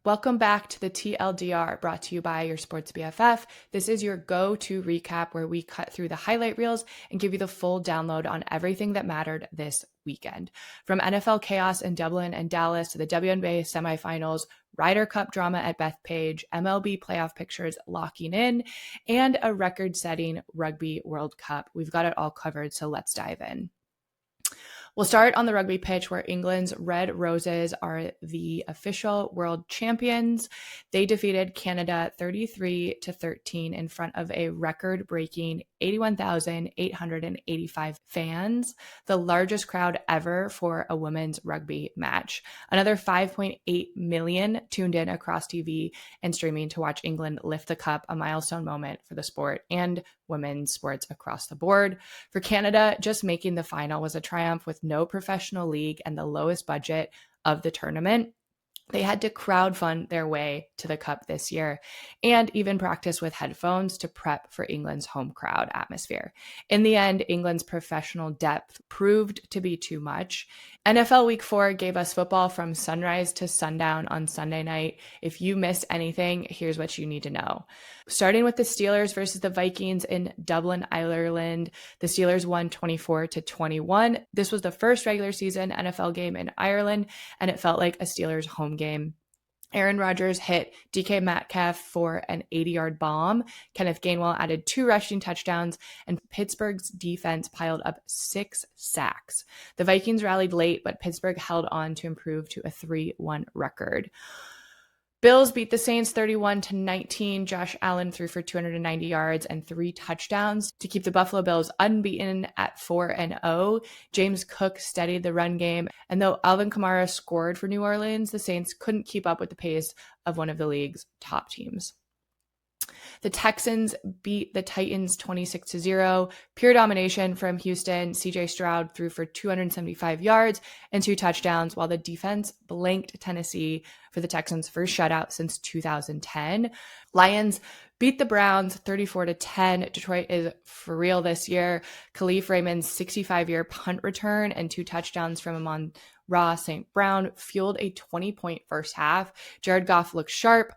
Welcome back to the TLDR, brought to you by your sports BFF. This is your go-to recap where we cut through the highlight reels and give you the full download on everything that mattered this weekend. From NFL chaos in Dublin and Dallas to the WNBA semifinals, Ryder Cup drama at Bethpage, MLB playoff pictures locking in, and a record-setting Rugby World Cup. We've got it all covered, so let's dive in. We'll start on the rugby pitch where England's Red Roses are the official world champions. They defeated Canada 33-13 in front of a record-breaking 81,885 fans, the largest crowd ever for a women's rugby match. Another 5.8 million tuned in across TV and streaming to watch England lift the cup, a milestone moment for the sport and women's sports across the board. For Canada, just making the final was a triumph with no professional league and the lowest budget of the tournament. They had to crowdfund their way to the cup this year and even practice with headphones to prep for England's home crowd atmosphere. In the end, England's professional depth proved to be too much. NFL Week 4 gave us football from sunrise to sundown on Sunday night. If you missed anything, here's what you need to know. Starting with the Steelers versus the Vikings in Dublin, Ireland, the Steelers won 24-21. This was the first regular season NFL game in Ireland, and it felt like a Steelers home game. Aaron Rodgers hit DK Metcalf for an 80-yard bomb. Kenneth Gainwell added 2 rushing touchdowns, and Pittsburgh's defense piled up 6 sacks. The Vikings rallied late, but Pittsburgh held on to improve to a 3-1 record. Bills beat the Saints 31-19. Josh Allen threw for 290 yards and 3 touchdowns to keep the Buffalo Bills unbeaten at 4-0. James Cook steadied the run game, and though Alvin Kamara scored for New Orleans, the Saints couldn't keep up with the pace of one of the league's top teams. The Texans beat the Titans 26-0. Pure domination from Houston. CJ Stroud threw for 275 yards and 2 touchdowns, while the defense blanked Tennessee for the Texans' first shutout since 2010. Lions beat the Browns 34-10. Detroit is for real this year. Khalif Raymond's 65-year punt return and 2 touchdowns from Amon-Ra St. Brown fueled a 20-point first half. Jared Goff looked sharp.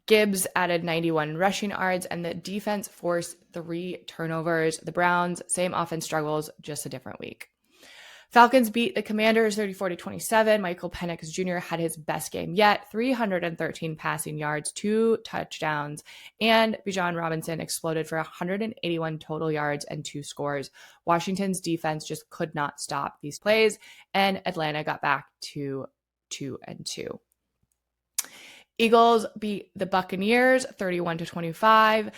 Gibbs added 91 rushing yards, and the defense forced 3 turnovers. The Browns, same offense struggles, just a different week. Falcons beat the Commanders 34-27. Michael Penix Jr. had his best game yet, 313 passing yards, 2 touchdowns, and Bijan Robinson exploded for 181 total yards and 2 scores. Washington's defense just could not stop these plays, and Atlanta got back to 2-2. Eagles beat the Buccaneers 31-25.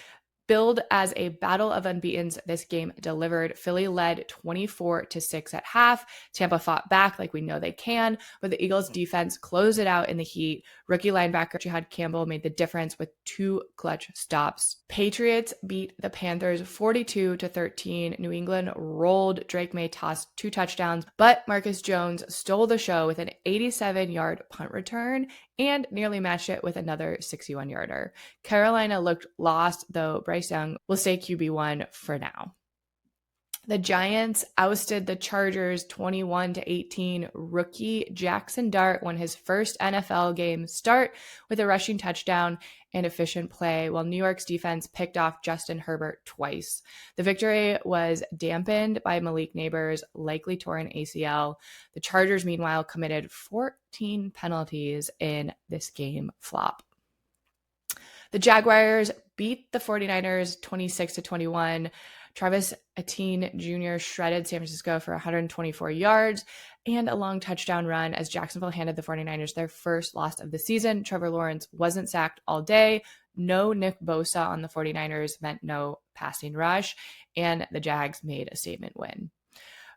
Billed as a battle of unbeatens, this game delivered. Philly led 24-6 at half. Tampa fought back like we know they can, but the Eagles defense closed it out in the heat. Rookie linebacker Jihad Campbell made the difference with 2 clutch stops. Patriots beat the Panthers 42-13. New England rolled. Drake May tossed 2 touchdowns, but Marcus Jones stole the show with an 87-yard punt return and nearly matched it with another 61-yarder. Carolina looked lost, though Bryce Young will stay QB1 for now. The Giants ousted the Chargers 21-18. Rookie Jackson Dart won his first NFL game start with a rushing touchdown and efficient play, while New York's defense picked off Justin Herbert twice. The victory was dampened by Malik Neighbors' likely torn ACL. The Chargers, meanwhile, committed 14 penalties in this game flop. The Jaguars beat the 49ers 26-21. Travis Etienne Jr. shredded San Francisco for 124 yards and a long touchdown run as Jacksonville handed the 49ers their first loss of the season. Trevor Lawrence wasn't sacked all day. No Nick Bosa on the 49ers meant no passing rush, and the Jags made a statement win.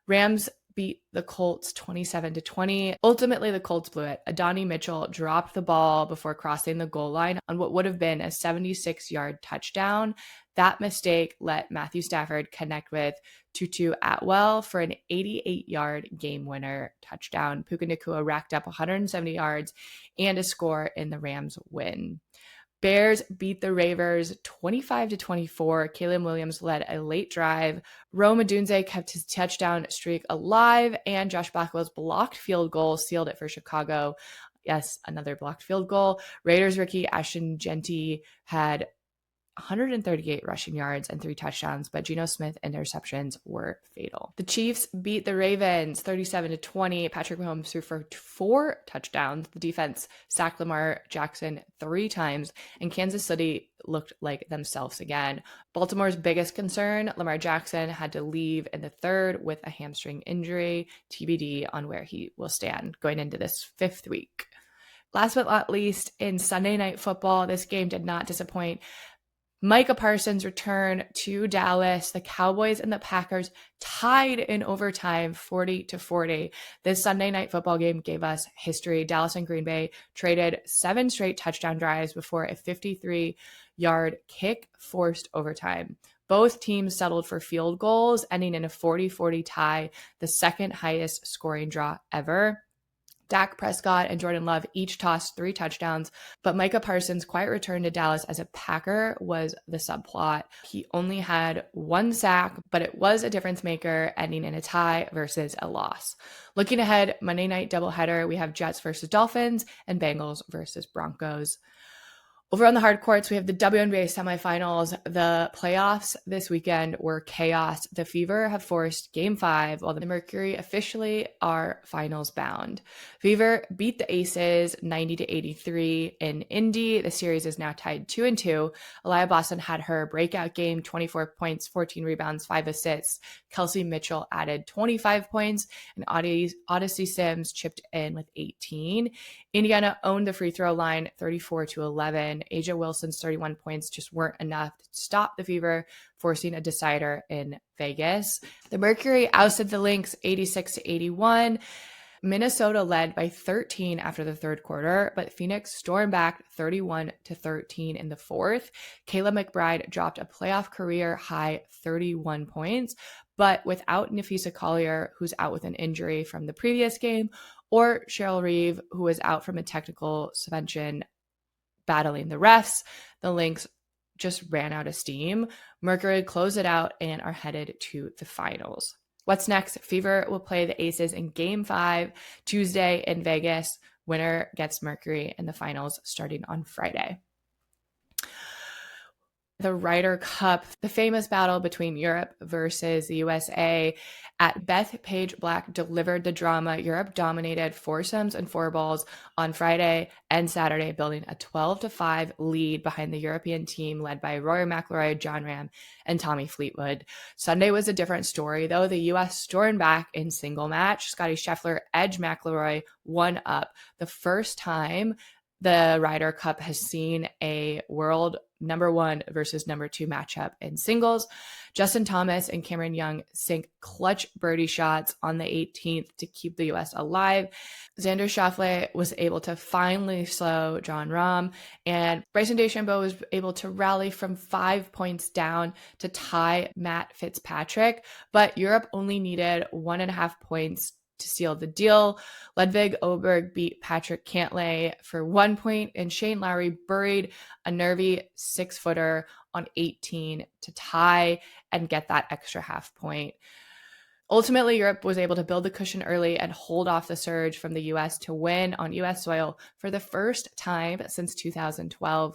Rams beat the Colts 27-20. Ultimately, the Colts blew it. Adonai Mitchell dropped the ball before crossing the goal line on what would have been a 76-yard touchdown. That mistake let Matthew Stafford connect with Tutu Atwell for an 88-yard game-winner touchdown. Puka Nacua racked up 170 yards and a score in the Rams' win. Bears beat the Ravers 25-24. Caleb Williams led a late drive. Rome Odunze kept his touchdown streak alive, and Josh Blackwell's blocked field goal sealed it for Chicago Yes, another blocked field goal. Raiders rookie Ashton Genty had 138 rushing yards and 3 touchdowns, but Geno Smith interceptions were fatal. The Chiefs beat the Ravens 37-20. Patrick Mahomes threw for 4 touchdowns. The defense sacked Lamar Jackson 3 times, and Kansas City looked like themselves again. Baltimore's biggest concern, Lamar Jackson had to leave in the third with a hamstring injury, TBD on where he will stand going into this 5th week. Last but not least, in Sunday Night Football, this game did not disappoint. Micah Parsons returned to Dallas. The Cowboys and the Packers tied in overtime 40-40. This Sunday Night Football game gave us history. Dallas and Green Bay traded 7 straight touchdown drives before a 53-yard kick forced overtime. Both teams settled for field goals, ending in a 40-40 tie, the second highest scoring draw ever. Dak Prescott and Jordan Love each tossed 3 touchdowns, but Micah Parsons' quiet return to Dallas as a Packer was the subplot. He only had 1 sack, but it was a difference maker, ending in a tie versus a loss. Looking ahead, Monday night doubleheader, we have Jets versus Dolphins and Bengals versus Broncos. Over on the hard courts, we have the WNBA semifinals. The playoffs this weekend were chaos. The Fever have forced Game 5, while the Mercury officially are finals bound. Fever beat the Aces 90-83 in Indy. The series is now tied 2-2. Aliyah Boston had her breakout game, 24 points, 14 rebounds, 5 assists. Kelsey Mitchell added 25 points, and Odyssey Sims chipped in with 18. Indiana owned the free throw line 34-11. Asia Wilson's 31 points just weren't enough to stop the Fever, forcing a decider in Vegas. The Mercury ousted the Lynx 86-81. Minnesota led by 13 after the third quarter, but Phoenix stormed back 31-13 in the fourth. Kayla McBride dropped a playoff career high 31 points, but without Nafisa Collier, who's out with an injury from the previous game, or Cheryl Reeve, who was out from a technical suspension battling the refs, the Lynx just ran out of steam. Mercury closed it out and are headed to the finals. What's next? Fever will play the Aces in Game 5 Tuesday in Vegas. Winner gets Mercury in the finals starting on Friday. The Ryder Cup, the famous battle between Europe versus the USA. At Bethpage Black delivered the drama. Europe dominated foursomes and 4-balls on Friday and Saturday, building a 12-5 lead behind the European team led by Rory McIlroy, John Ram, and Tommy Fleetwood. Sunday was a different story, though. The U.S. stormed back in single match. Scottie Scheffler edged McIlroy 1-up. The first time the Ryder Cup has seen a world number 1 versus number 2 matchup in singles. Justin Thomas and Cameron Young sink clutch birdie shots on the 18th to keep the U.S. alive. Xander Schauffele was able to finally slow Jon Rahm, and Bryson DeChambeau was able to rally from 5 points down to tie Matt Fitzpatrick, but Europe only needed 1.5 points to seal the deal. Ludwig Åberg beat Patrick Cantlay for 1 point, and Shane Lowry buried a nervy 6-footer on 18 to tie and get that extra half point. Ultimately, Europe was able to build the cushion early and hold off the surge from the U.S. to win on U.S. soil for the first time since 2012.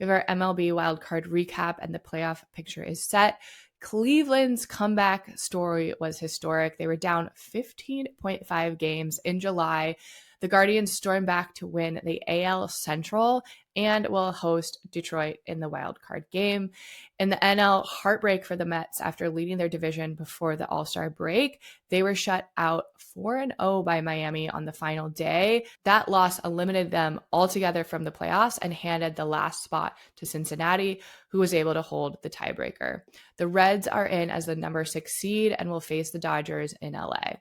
We have our MLB wildcard recap, and the playoff picture is set. Cleveland's comeback story was historic. They were down 15.5 games in July. The Guardians stormed back to win the AL Central and will host Detroit in the wild card game. In the NL, heartbreak for the Mets after leading their division before the All-Star break. They were shut out 4-0 by Miami on the final day. That loss eliminated them altogether from the playoffs and handed the last spot to Cincinnati, who was able to hold the tiebreaker. The Reds are in as the number 6 seed and will face the Dodgers in LA.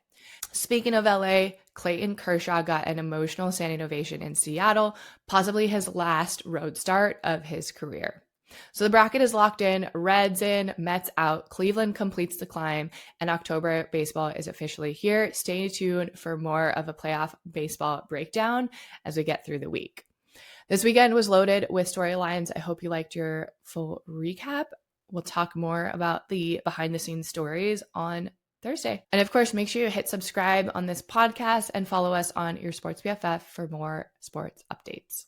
Speaking of LA, Clayton Kershaw got an emotional standing ovation in Seattle, possibly his last road start of his career. So the bracket is locked in, Reds in, Mets out, Cleveland completes the climb, and October baseball is officially here. Stay tuned for more of a playoff baseball breakdown as we get through the week. This weekend was loaded with storylines. I hope you liked your full recap. We'll talk more about the behind-the-scenes stories on Thursday. And of course, make sure you hit subscribe on this podcast and follow us on your Sports BFF for more sports updates.